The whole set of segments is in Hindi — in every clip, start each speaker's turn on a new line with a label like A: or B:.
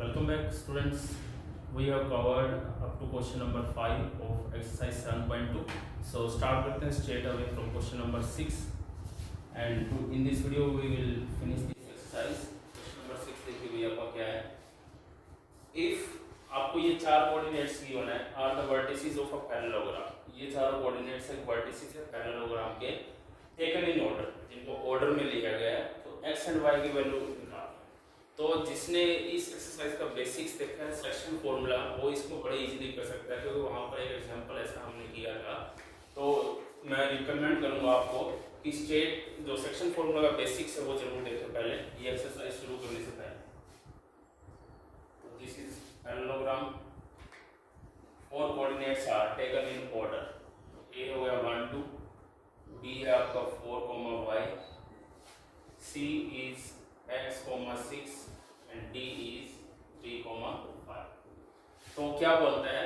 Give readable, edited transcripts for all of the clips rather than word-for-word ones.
A: Welcome back, students. We have covered up to question number 5 of exercise 7.2. So start करते हैं straight away from question number 6. And in this video we will finish this exercise. Question number 6 देखिए भैया आपका क्या है. If आपको ये चार coordinates given है are the vertices of a parallelogram. ये चारों coordinates एक vertices है parallelogram के taken in order, जिनको order में लिया गया है. तो x and y की वैल्यू निकाल. तो जिसने इस एक्सरसाइज का बेसिक्स देखा है सेक्शन फॉर्मूला वो इसको बड़े इजीली कर सकता है, क्योंकि वहाँ पर एक एग्जांपल ऐसा हमने किया था. तो मैं रिकमेंड करूँगा आपको कि स्टेट जो सेक्शन फॉर्मूला का बेसिक्स है वो जरूर देखें पहले ये एक्सरसाइज शुरू करने से पहले. तो this is parallelogram. Four coordinates are taken in order. A हो गया 1 2, बी है आपका 4, y, C is x, 6 and d is 3, 5. तो क्या बोलता है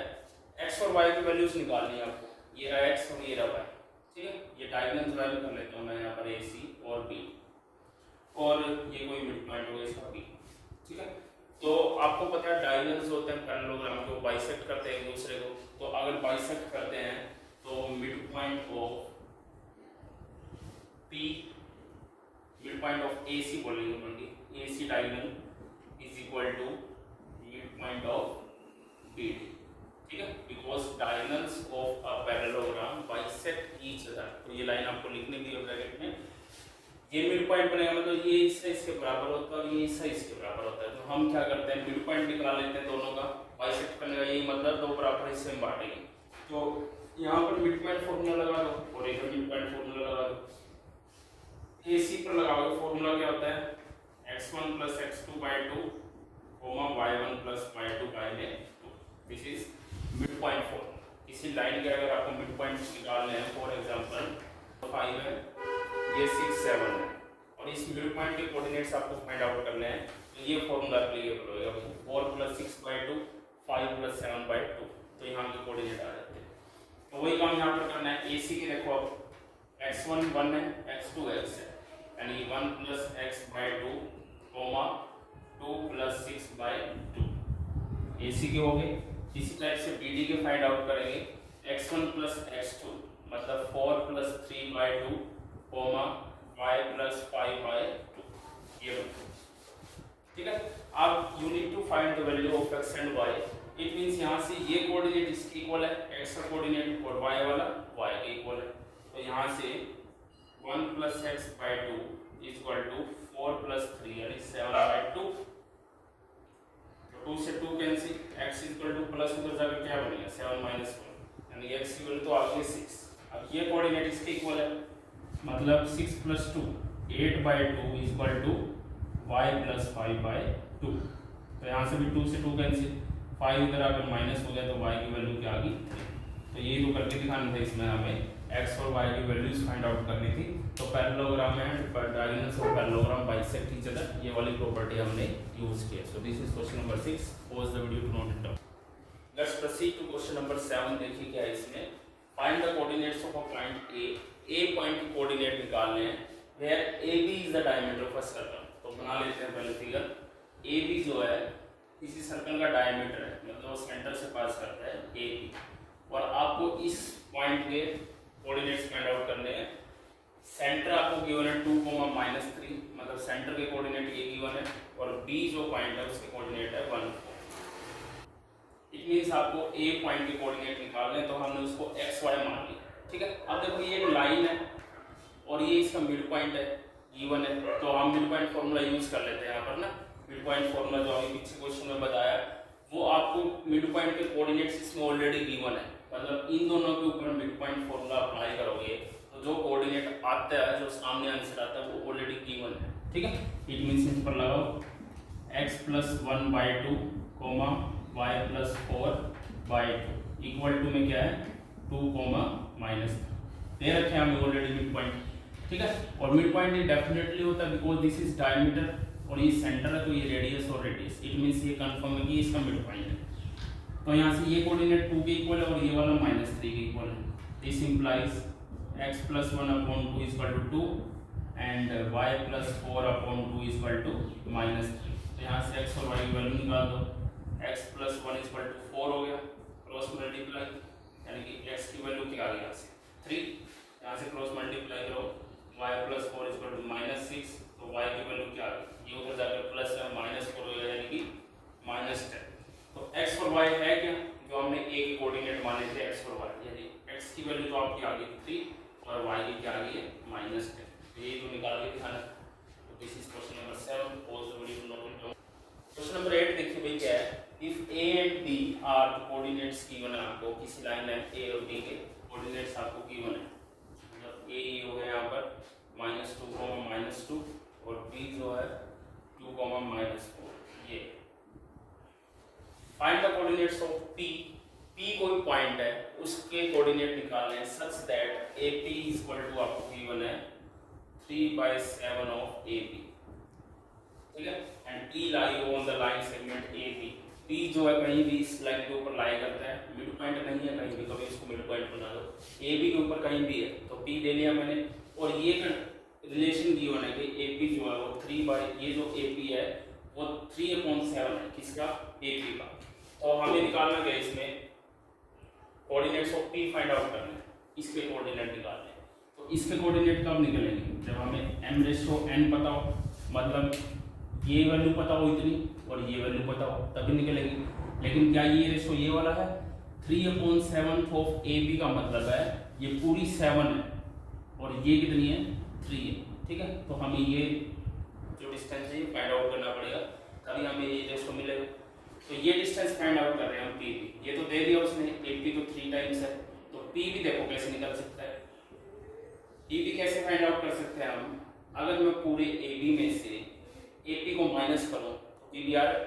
A: x और y की वैल्यूज निकालनी है आपको. ये रहा x और ये रहा y. ठीक है, ये डायगोनल वैल्यू कर लेता हूँ मैं यहाँ पर AC और B, और ये कोई मिड पॉइंट होगा इसका B. ठीक है, तो आपको पता है डायगोनल्स होते हैं पैरेललोग्राम को बाइसेक्ट करते हैं एक दूसरे को. तो अगर बाइसेक्ट करते हैं तो mid point of P, mid point of AC बोलेंगे, बल्कि AC diagonal is equal to mid point of BD. ठीक है, because diagonals of a parallelogram bisect each other. तो ये लाइन आपको लिखने के लिए ब्रैकेट में ये मिड पॉइंट बनेगा, मतलब ये इस साइज के बराबर होता है और ये इस साइज के बराबर होता है. तो हम क्या करते हैं मिड पॉइंट निकाल लेते हैं दोनों का. बाइसेक्ट करने का यही मतलब दो बराबर हिस्से में बांटेंगे. तो यहाँ पर मिड पॉइंट फॉर्मूला लगा दो और इधर मिड पॉइंट फॉर्मूला लगा दो. AC पर लगाओगे फॉर्मूला क्या होता है x1 plus x2 by 2, y1 plus y2 by 2. This is mid point formula. इसी लाइन के अगर आपको मिड पॉइंट निकालने हैं, फॉर एग्जांपल 5 है, ये 6 7 है, और इस मिड पॉइंट के कोऑर्डिनेट्स आपको फाइंड आउट करने हैं. तो ये फॉर्मूला एप्लीकेबल होगा 4 plus 6 by 2, 5 plus 7 by 2. तो यहाँ के कोऑर्डिनेट आ जाते हैं. तो वही काम यहाँ पर करना है. AC के देखो आप x1 1 है, x2 x है, यानी 1 plus x by 2, 2 plus 6 by 2. AC के हो गए. इसी टाइप से BD के फाइंड आउट करेंगे. x1 plus x2 मतलब 4 plus 3 by 2, y plus 5 by 2. ये ठीक है. अब you need to find the value of x and y. It means यहाँ से ये कोऑर्डिनेट इसके इक्वल है, x का कोऑर्डिनेट, और y वाला y के इक्वल है. तो यहाँ से 1 plus x by 2 is equal to 4 plus 3 यानी 7 by 2. तो 2 से 2 cancel, x is equal to plus उधर जाकर क्या बनेगा 7 minus 1 यानी x इक्वल तो आ गया 6. अब ये कोऑर्डिनेट इसके इक्वल है, मतलब 6 plus 2 8 by 2 is equal to y plus 5 by 2. तो यहाँ से भी 2 से 2 कैंसिल, 5 इधर आकर माइनस हो गया तो y की वैल्यू क्या आ गई 3. तो ये तो करके दिखाना था इसमें हमें x और y की वैल्यूज फाइंड आउट करनी थी. तो पैरेललोग्राम में diagonals of parallelogram bisect each other, ये वाली प्रॉपर्टी हमने यूज की है. So this is question number 6. Pause the video to note it down. Let's proceed to question number 7. देखिए क्या है इसमें. Find the coordinates of a point A. A point की कोऑर्डिनेट निकालने हैं where AB is the diameter of a circle. तो बना लेते हैं पहले फिगर. AB जो है किसी सर्कल का डायमीटर है, मतलब सेंटर से पास करता है AB, और आपको इस पॉइंट के कोऑर्डिनेट्स फाइंड आउट करने हैं. सेंटर आपको गिवन है 2, -3, मतलब सेंटर के कोऑर्डिनेट ये गिवन है, और B जो पॉइंट है उसके कोऑर्डिनेट है 1 4. इट मींस आपको A पॉइंट के कोऑर्डिनेट निकालने हैं, तो हमने उसको xy मान लिया. ठीक है. अब देखो ये एक लाइन है और ये इसका मिड पॉइंट है गिवन है, तो हम मिड पॉइंट फॉर्मूला यूज कर लेते हैं यहाँ पर ना. मिड पॉइंट फॉर्मूला जो अभी पीछे क्वेश्चन में बताया वो आपको मिड पॉइंट के कोऑर्डिनेट्स इसमें ऑलरेडी गिवन है, मतलब इन दोनों के ऊपर मिड पॉइंट फॉर्मूला अप्लाई करोगे तो जो कोऑर्डिनेट आता है, जो सामने आंसर आता है वो ऑलरेडी गिवन है. ठीक है. इट मींस इन पर लगाओ x plus 1 by 2, y plus 4 by 2 equal to में क्या है 2, -3 दे रखे हैं हमें ऑलरेडी मिड पॉइंट. ठीक है. और मिड पॉइंट डेफिनेटली होता है बिकॉज दिस इज डायमीटर और ये सेंटर है, तो ये रेडियस और रेडियस. इट मींस ये कंफर्म है कि इसका मिड पॉइंट है. तो यहाँ से ये कोऑर्डिनेट 2 के इक्वल है और ये वाला -3 के इक्वल है. This implies x plus 1 upon 2 is equal to 2 and y plus 4 upon 2 is equal to -3. तो यहाँ से x और y की वैल्यू निकाल दो। x प्लस 1 इक्वल टू 4 हो गया, क्रॉस मल्टीप्लाई, यानी कि x की वैल्यू क्या आ गई यहाँ से 3, यहाँ से क्रॉस मल्टीप्लाई करो, y प्लस 4 इक्वल टू -6, तो y की वैल्यू क्या आ गई, ये उधर जाकर प्लस है -4 हो गया, यानी कि -10। तो x और y है क्या, जो हमने a के कोऑर्डिनेट माने थे x और y, यानी x की वैल्यू तो आपकी आ गई 3 और y की क्या आ गई है -10। तो ये तो निकाल के दिखाना। तो this is question number 7, pause the video note it down. Question number 8 देखिए भाई क्या है, if a and b are coordinates given है, आपको किसी लाइन है a और b के कोऑर्डिनेट्स आपको गिवन है, मतलब a हो गया यहाँ पर -2, -2 और b जो है 2, -4। ये find the coordinates of p, p कोई पॉइंट है उसके कोऑर्डिनेट निकालने हैं such that AP equal to आपको गिवन है 3/7 ऑफ AB, ठीक है, and P lie on the line segment AB। P जो है कहीं भी इस लाइन के ऊपर लाई करता है, मिड पॉइंट नहीं है कहीं भी, कभी इसको मिड पॉइंट बना दो, AB के ऊपर कहीं भी है, तो P ले लिया मैंने। और ये रिलेशन गिवन है कि AP जो है वो 3 ये जो AP है वो 3/7 है, किसका, AP का। तो हमें निकालना क्या इसमें, coordinates of P find out करना है, इसके कोऑर्डिनेट निकालने हैं। तो इसके कोऑर्डिनेट कब निकलेंगे, जब हमें m/n पता हो, मतलब ये वैल्यू पता हो इतनी और ये वैल्यू पता हो, तभी निकलेगी। लेकिन क्या ये रेशो ये वाला है, 3/7 ऑफ AB का मतलब है ये पूरी 7 है और ये कितनी है 3 है, ठीक है। तो हमें ये जो डिस्टेंस है ये फाइंड आउट करना पड़ेगा, तभी हमें ये रेशो मिलेगा। तो ये डिस्टेंस फाइंड आउट कर रहे हैं हम P भी, ये तो दे दिया उसने, AP तो 3 टाइम्स है, तो P भी देखो कैसे निकल सकता है। P भी कैसे फाइंड आउट कर सकते हैं हम, अगर मैं पूरे AB में से AP को माइनस करूं तो P भी आ रहा है,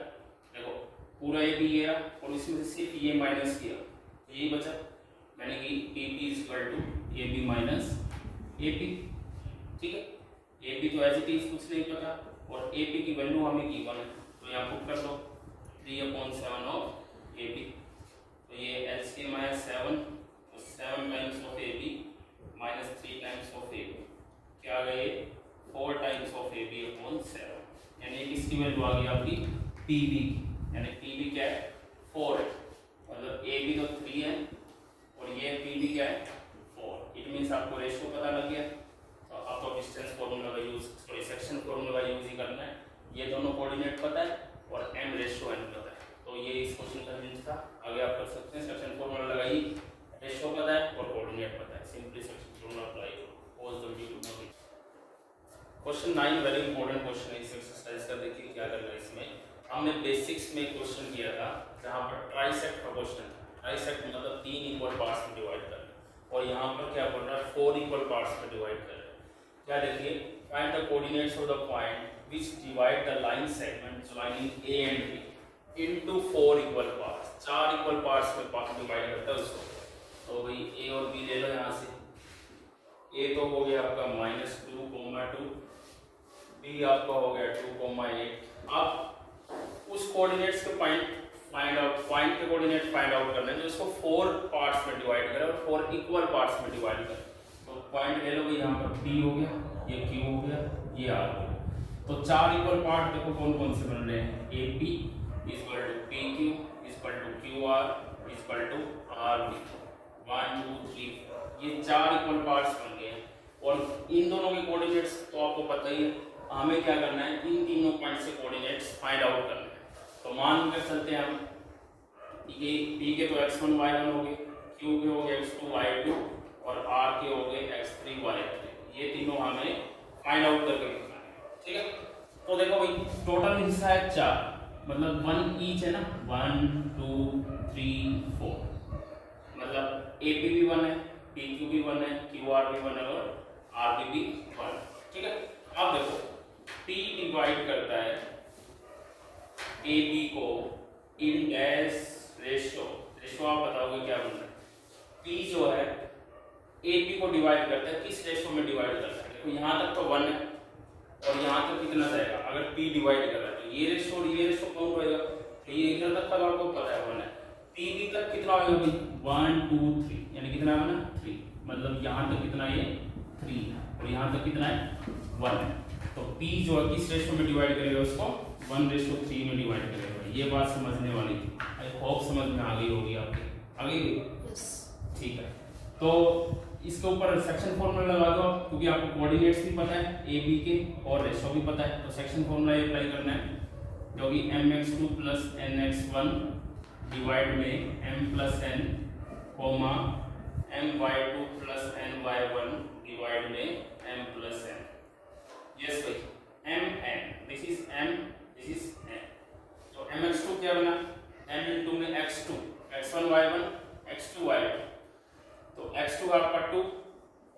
A: देखो पूरा AB ये रहा और इसमें से सिर्फ ये माइनस किया तो यही बचा, यानी कि PP equal to AB minus AP, ठीक है। AB तो एज इट इज कुछ नहीं पता और AP की वैल्यू हमें गिवन है, तो यहाँ पुट कर दो 3/7 ऑफ AB, तो ये LCM आया 7, तो 7 times of AB minus 3 times of AB, क्या आ गए 4 टाइम्स ऑफ AB/7, यानी किसकी वैल्यू आ गई आपकी PB की, यानी PB क्या है 4 है, मतलब AB तो 3 है और ये PB क्या है 4। इट मींस आपको रेशियो पता लग गया। तो अब तो डिस्टेंस फार्मूला का यूज, सॉरी सेक्शन फार्मूला का यूज ही करना है। ये दोनों कोऑर्डिनेट पता है और m/n पता है, तो ये इस क्वेश्चन का हिंट था। आगे आप कर सकते हैं, सेक्शन फार्मूला लगाइए, रेशियो पता है और कोऑर्डिनेट पता है, सिंपली सेक्शन फार्मूला अप्लाई करो। Pause the video. Question 9 very important question है इस एक्सरसाइज का। देखिए क्या करना है इसमें, हमने बेसिक्स में क्वेश्चन किया था जहां पर ट्राइसेक्ट का क्वेश्चन था। ट्राइसेक्ट मतलब 3 इक्वल पार्ट्स में डिवाइड करना, और यहाँ पर क्या बोल रहा है 4 इक्वल पार्ट्स में डिवाइड कर रहे हैं। क्या देखिए, find the coordinates of the point which divide the line segment joining A and B into 4 equal parts। 4 equal parts में डिवाइड करता है उसको। तो भाई A और B ले लो यहाँ से, A तो हो गया आपका -2, B आपका हो गया 2, 8। अब उस कोऑर्डिनेट्स के पॉइंट के कोऑर्डिनेट फाइंड आउट करना है जो इसको 4 पार्ट्स में डिवाइड करे और 4 इक्वल पार्ट्स में डिवाइड करे। तो पॉइंट ले लो भाई, यहाँ पर P हो गया, ये Q हो गया, ये R हो गया। तो 4 इक्वल पार्ट देखो कौन कौन से बन रहे हैं, AP equal to PQ equal to QR equal to RB, 1 2 3 4, ये 4 इक्वल पार्ट्स बन गए। और इन दोनों के कोऑर्डिनेट्स तो आपको पता ही है, हमें क्या करना है, इन तीनों पॉइंट से कोऑर्डिनेट्स फाइंड आउट करना है। तो मान कर चलते हैं हम, ये P के तो x1 y1 हो गए, Q के हो गए x2 y2 और R के हो गए x3 y3। ये तीनों हमें फाइंड आउट करके देखना है, ठीक है। तो देखो भाई टोटल हिस्सा है 4, मतलब 1 ईच है ना, 1 2 3 4, मतलब AP भी 1 है, PQ भी 1 है, QR भी 1 है और RB भी 1 है, ठीक है। अब देखो P डिवाइड करता है AB को इन डैश रेशियो आप बताओगे क्या बन रहा है। P जो है AP को डिवाइड करता है, किस रेशियो में डिवाइड करता है, देखो यहाँ तक तो 1 है और यहाँ तक कितना जाएगा, अगर P डिवाइड कर रहा है तो ये रेशो कौन होएगा, तो ये इधर तक आपको पता है 1 है। PB तक कितना होगा भाई 1 2 3, यानी कितना है 3, मतलब यहाँ तक कितना ये 3 है और यहाँ तक कितना है 1 है। तो P जो है किस रेशो में डिवाइड करेगा उसको 1:3 में डिवाइड करेगा। ये बात समझने वाली थी, आई होप समझ में आ गई होगी आपके, आ गई? ठीक है, तो इसके ऊपर सेक्शन फॉर्मूला लगा दो क्योंकि आपको कोऑर्डिनेट्स भी पता है ए बी के और रेशो भी पता है, तो सेक्शन फॉर्मूला अप्लाई करना है जो कि mx2 + nx1 डिवाइड में m + n comma my2 + ny1 divide में m + n। यस भाई, mn, this is m, this is n। तो mx2 क्या बना, m इंटू में x2, x1 y1 x2 y1, तो x2 आपका 2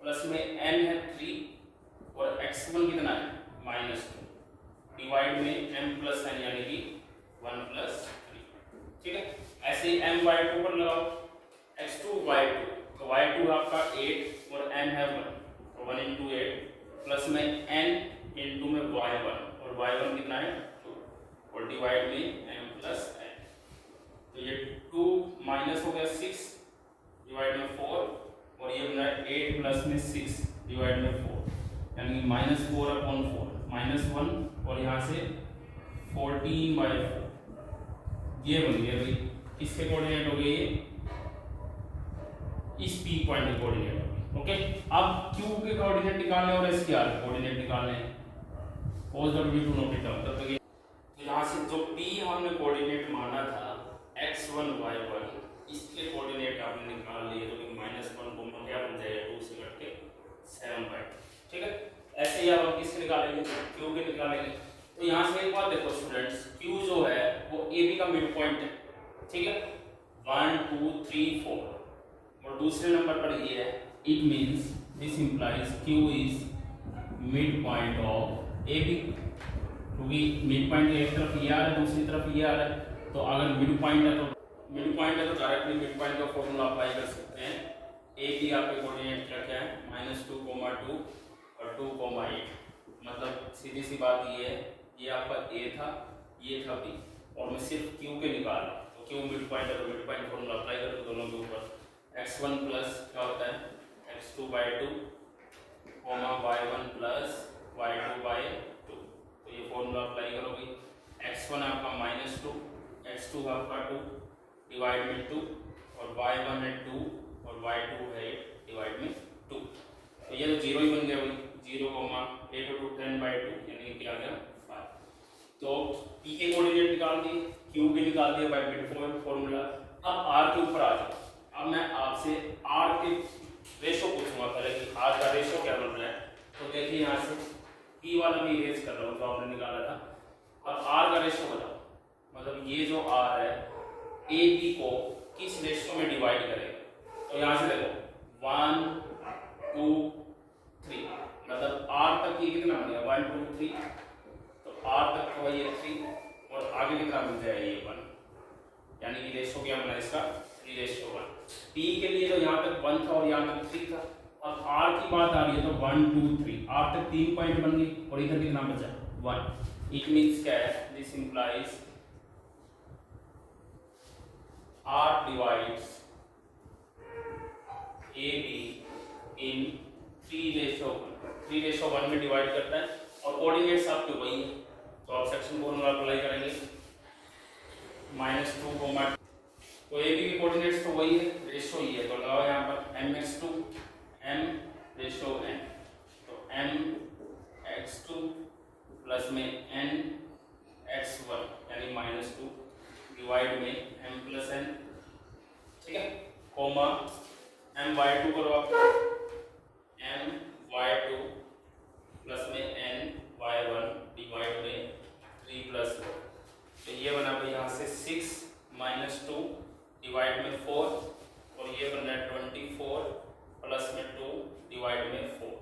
A: प्लस में n है 3 और x1 कितना है -2 डिवाइड में m + n यानी कि 1 + 3। ठीक है, ऐसे ही m y2 पर लगाओ, x2 y2, तो y2 आपका 8 और n है 1, तो 1 × 8 प्लस में n इंटू में y1 और y1 कितना है 2 और डिवाइड में m + n। तो ये 2 माइनस हो गया 6 डिवाइड में 4 और ये बना 8 प्लस में 6 डिवाइड में 4 यानी -4/4 -1 और यहाँ से 14/4 ये बन गया भाई। किसके कोऑर्डिनेट हो गए ये, इस P पॉइंट के कोऑर्डिनेट हो गए। ओके, अब Q के कोऑर्डिनेट निकालने और इसके आर कोऑर्डिनेट निकालने हैं। Pause the video to note it down. तो यहाँ से जो P हमने कोऑर्डिनेट माना था x1 y1, इसके कोऑर्डिनेट आपने निकाल लिए तो -1 को क्या बन जाएगा 2 से कट के 7/2। ठीक है, ऐसे ही अब हम किसके निकालेंगे, Q के निकालेंगे। तो यहाँ से एक बात देखो स्टूडेंट्स, Q जो है वो AB का मिड पॉइंट है। ठीक है, 1 2 3 4 और दूसरे नंबर पर ये है, it means this implies Q is mid point of AB, क्योंकि मिड पॉइंट एक तरफ ये आ रहा है दूसरी तरफ ये आ रहा है, तो अगर मिड पॉइंट है तो डायरेक्टली मिड पॉइंट का फॉर्मूला अप्लाई कर सकते हैं। AB आपके कोऑर्डिनेट क्या है -2,2 और 2,8, मतलब सीधी सी बात ये है, ये आपका A था, ये था B और मैं सिर्फ Q के निकाल रहा हूँ, तो Q मिड पॉइंट है तो मिड पॉइंट फॉर्मूला अप्लाई कर दो दोनों के ऊपर। x1 प्लस क्या होता है x2/2 y1 प्लस y2/2, तो ये फॉर्मूला अप्लाई करोगे। x1 आपका -2, x2 आपका 2 डिवाइड में 2 और y1 है 2 और y2 है 8 डिवाइड में 2, तो ये तो 0 ही बन गया भाई, 0, 8 × 2 10/2 यानी क्या आ गया 5। तो P के कोऑर्डिनेट निकाल दिए, Q के निकाल दिए बाय मिड फॉर्मूला। अब R के ऊपर आ जाओ। अब मैं आपसे R के रेशो पूछूंगा पहले कि R का रेशो क्या बन रहा है। तो देखिए यहाँ से P वाला भी इरेज कर रहा हूँ जो आपने निकाला था। अब R का रेशो बताओ, मतलब ये जो R है AB को किस रेशो में डिवाइड करेगा। तो यहाँ से देखो 1 2 3, मतलब R तक ये कितना बन गया 1 2 3, तो R तक का ये 3 और आगे कितना बन जाएगा ये 1, यानी कि रेशो क्या बना इसका 3:1। P के लिए तो यहाँ तक 1 था और यहाँ तक 3 था। अब R की बात आ रही है तो 1 2 3, R तक 3 पॉइंट बन गई और इधर कितना बचा 1। इट मींस क्या है, this implies R divides AB in 3:1, 3:1 में डिवाइड करता है और कोऑर्डिनेट्स आपके वही है, तो आप सेक्शन फॉर्मूला अप्लाई करेंगे -2, तो AB के कोऑर्डिनेट्स तो वही है, रेशो ही है, तो लगाओ यहाँ पर mx2 m/n, तो mx2 प्लस में nx1 यानी -2 डिवाइड में m + n। ठीक है, कोमा my2 करो आप, my2 प्लस में ny1 डिवाइड में 3 + 4, तो ये बना भाई यहाँ से 6 - 2 डिवाइड में 4 और ये बन रहा है 24 प्लस में 2 डिवाइड में 4,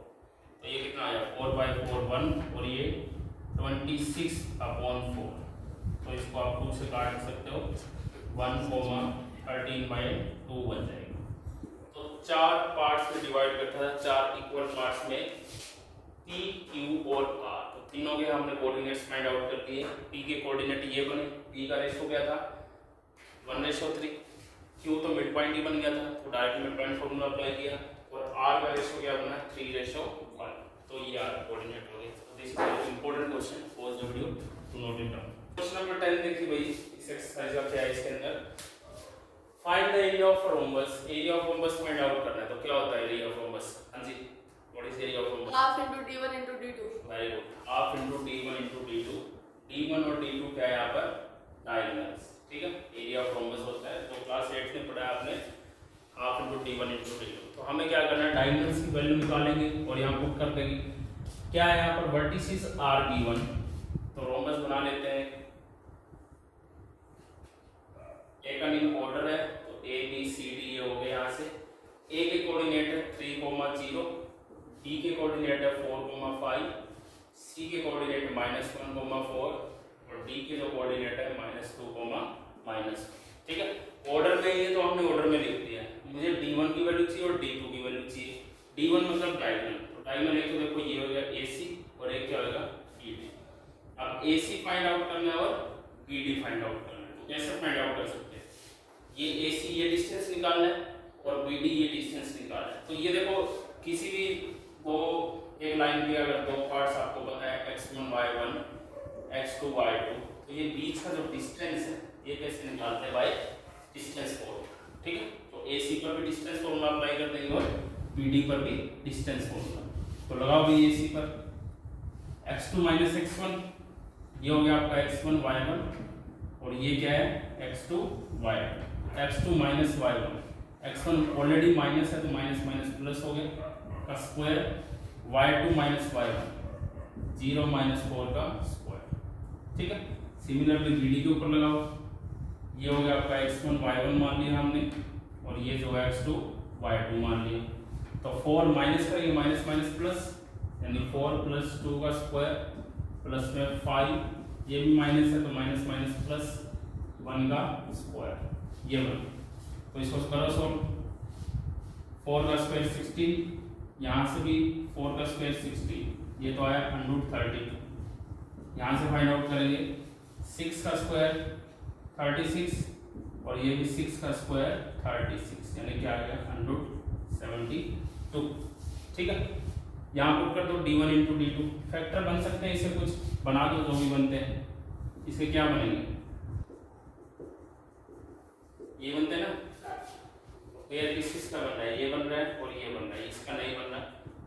A: तो ये कितना आया 4/4 1 और ये 26/4, तो इसको आप 2 से काट सकते हो, 1,13/2 बन जाएगा। तो 4 पार्ट्स में डिवाइड करता है, 4 इक्वल पार्ट्स में P Q और R, तो तीनों के हमने कोऑर्डिनेट्स फाइंड आउट कर दिए। P के कोऑर्डिनेट ये बने, P का रेशो क्या था 1:3, Q तो मिड पॉइंट ही बन गया था तो direct mid point formula apply किया और R का रेशो क्या बना 3:1, तो ये R कोऑर्डिनेट हो गए। भाई इस एक्सरसाइज का क्या है इसके अंदर, find the area of rhombus, area of rhombus find out करना है। तो क्या होता है एरिया ऑफ रोम्बस? हाँ जी, what is area of rhombus?
B: Half into d1 into d2।
A: Very good, half into d1 into d2। d1 और d2 क्या है यहाँ पर? डायगोनल्स, ठीक है। एरिया ऑफ रोम्बस होता है तो क्लास 8 में पढ़ा है आपने, half into d1 into d2। तो हमें क्या करना है, डायगोनल्स की वैल्यू निकालेंगे और यहाँ पुट कर देंगे। क्या है यहाँ पर, वर्टिसेस आर b1, तो रोम्बस बना लेते हैं। एक इन ऑर्डर है तो ए बी सी डी ये हो गए। यहाँ से ए के कोऑर्डिनेट है 3,0, बी के कोऑर्डिनेट है 4,5, सी के कोऑर्डिनेट है -1,4 और डी के जो कोऑर्डिनेट है -2,-1। ठीक है, ऑर्डर में ये तो हमने ऑर्डर में लिख दिया। मुझे d1 की वैल्यू चाहिए और d2 की वैल्यू चाहिए। d1 मतलब डायगोनल, तो डायगोनल एक तो देखो ये हो गया AC और एक क्या होगा BD। अब AC फाइंड आउट करना है और BD फाइंड आउट करना है। तो कैसे फाइंड आउट कर सकते हैं, ये AC ये डिस्टेंस निकालना है और BD ये डिस्टेंस निकालना है। तो ये देखो किसी भी वो एक लाइन के अगर दो पार्ट्स आपको पता है x1 y1 x2 y2, तो ये बीच का जो डिस्टेंस है ये कैसे निकालते हैं, बाय डिस्टेंस फॉर्मूला। ठीक है, तो AC पर भी डिस्टेंस फॉर्मूला अप्लाई कर देंगे और BD पर भी डिस्टेंस फॉर्मूला। तो लगाओ भी AC पर x2 - x1 ये हो गया आपका x1 y1 और ये क्या है x2 y1। x2 - y1, x1 already minus है तो माइनस माइनस प्लस हो गया का स्क्वायर, y2 - y1 0 - 4 का स्क्वायर। ठीक है, सिमिलरली BD के ऊपर लगाओ, ये हो गया आपका x1 y1 मान लिया हमने और ये जो है x2 y2 मान लिया। तो 4 माइनस करेंगे, माइनस माइनस प्लस, यानी 4 + 2 का स्क्वायर प्लस में 5, ये भी माइनस है तो माइनस माइनस प्लस 1 का स्क्वायर, ये 1। तो इसको करो सॉल्व, 4 का स्क्वायर 16, यहाँ से भी 4 का स्क्वायर 16, ये तो आया √32। यहाँ से फाइंड आउट करेंगे 6 का स्क्वायर 36 और ये भी 6 का स्क्वायर 36, यानी क्या आ गया √72। ठीक है, यहाँ पुट कर दो d1 × d2, फैक्टर बन सकते हैं, इसे कुछ बना दो जो भी बनते हैं। इसके क्या बनेंगे, ये बनते हैं ना, पेयर किस का बन रहा है, ये बन रहा है और ये बन रहा है, इसका नहीं बन रहा।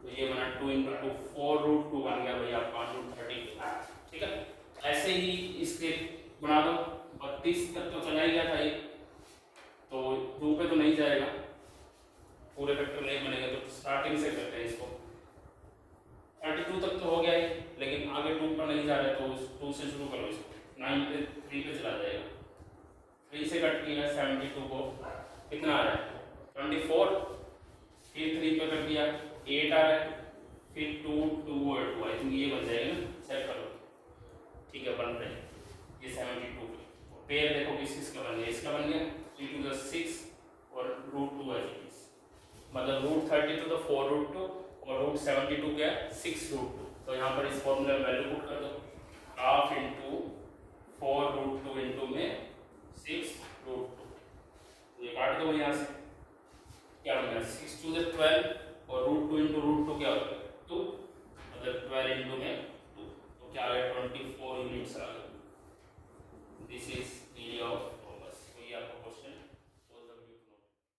A: तो ये बना 2 × 2 4√2 बन गया भैया आपका √32। ठीक है, ऐसे ही इसके बना दो, 32 तक तो चला ही गया था ये, तो 2 पे तो नहीं जाएगा, पूरे फैक्टर नहीं बनेगा, तो स्टार्टिंग से करते हैं इसको। 32 तक तो हो गया है लेकिन आगे 2 पर नहीं जा रहा है, तो 2 से शुरू करो इसको, 9 पे 3 पे चला जाएगा। 3 से कट किया 72 को, कितना आ रहा है 24, फिर 3 पे कर दिया 8 आ रहा है, फिर 2 2 और 2, आई थिंक ये बन जाएगा ना, चेक करो। ठीक है, बन रहे हैं ये 72 पे। पेयर देखो किस का बन गया, इसका बन गया 3 × 6 और √2 है, मतलब √32 तो 4√2 और √72 क्या है 6√2। तो यहाँ पर इस फॉर्मूले में वैल्यू पुट कर दो, हाफ × 4√2 में 6√2, ये काट दो यहाँ से, क्या बन गया 6 × 2 = 12 और √2 × √2 क्या होगा 2, मतलब 12 × में 2, तो क्या आ गया 24 यूनिट्स आ गया।